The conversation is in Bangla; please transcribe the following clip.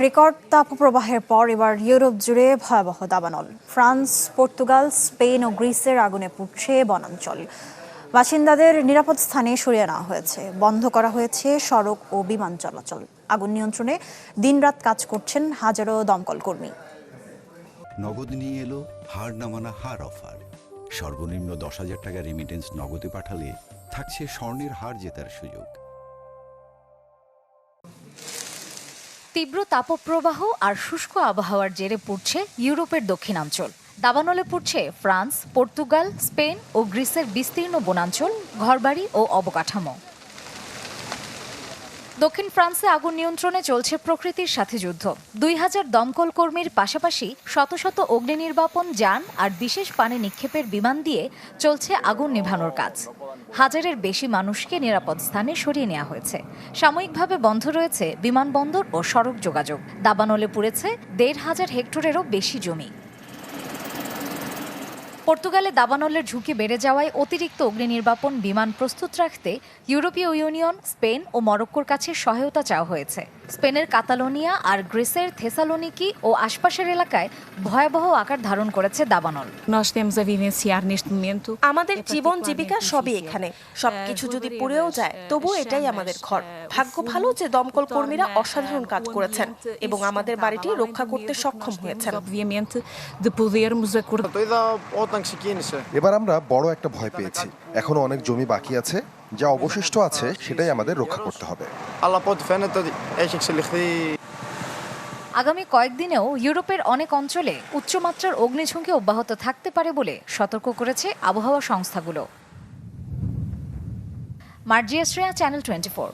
রেকর্ড তাপপ্রবাহের পর এবার ইউরোপ জুড়ে ভয়াবহ দাবানল। ফ্রান্স, পর্তুগাল, স্পেন ও গ্রিসের আগুনে পুড়ছে বনাঞ্চল। বাসিন্দাদের নিরাপদ স্থানে সরিয়ে নেওয়া হয়েছে, বন্ধ করা হয়েছে সড়ক ও বিমান চলাচল। আগুন নিয়ন্ত্রণে দিনরাত কাজ করছেন হাজারো দমকল কর্মী। নগদ নিয়ে এলো হার না মানা হার অফার। সর্বনিম্ন 10,000 টাকা রেমিটেন্স নগদে পাঠালে থাকছে স্বর্ণের হার জেতার সুযোগ। তীব্র তাপপ্রবাহ আর শুষ্ক আবহাওয়ার জেরে পুড়ছে ইউরোপের দক্ষিণাঞ্চল। দাবানলে পুড়ছে ফ্রান্স, পর্তুগাল, স্পেন ও গ্রিসের বিস্তীর্ণ বনাঞ্চল, ঘরবাড়ি ও অবকাঠামো। দক্ষিণ ফ্রান্সে আগুন নিয়ন্ত্রণে চলছে প্রকৃতির সাথে যুদ্ধ। 2000 দমকল কর্মীর পাশাপাশি শত শত অগ্নি নির্বাপন যান আর বিশেষ পানি নিক্ষেপের বিমান দিয়ে চলছে আগুন নেভানোর কাজ। হাজারের বেশি মানুষকে নিরাপদ স্থানে সরিয়ে নেওয়া হয়েছে। সাময়িকভাবে বন্ধ রয়েছে বিমানবন্দর ও সড়ক যোগাযোগ। দাবানলে পুড়েছে 1,500 হেক্টরেরও বেশি জমি। পর্তুগালে দাবানলের ঝুঁকি বেড়ে যাওয়ায় অতিরিক্ত অগ্নি নির্বাপন বিমান প্রস্তুত রাখতে ইউরোপীয় ইউনিয়ন, স্পেন ও মরক্কোর কাছে সহায়তা চাওয়া হয়েছে। স্পেনের কাতালোনিয়া আর গ্রিসের থেসালোনিকি ও আশপাশের এলাকায় ভয়াবহ আকার ধারণ করেছে দাবানল। আমাদের জীবন জীবিকা সবই এখানে। সবকিছু যদি পুড়েও যায় তবু এটাই আমাদের ঘর। ভাগ্য ভালো যে দমকল কর্মীরা অসাধারণ কাজ করেছেন এবং আমাদের বাড়িটি রক্ষা করতে সক্ষম হয়েছেন। এবার আমরা বড় একটা ভয় পেয়েছি। এখনো অনেক জমি বাকি আছে, যা অবশিষ্ট আছে সেটাই আমাদের রক্ষা করতে হবে। আগামী কয়েকদিনেও ইউরোপের অনেক অঞ্চলে উচ্চমাত্রার অগ্নিঝুঁকি অব্যাহত থাকতে পারে বলে সতর্ক করেছে আবহাওয়া সংস্থাগুলো। মার্জিয়া শ্রেয়া, চ্যানেল 24।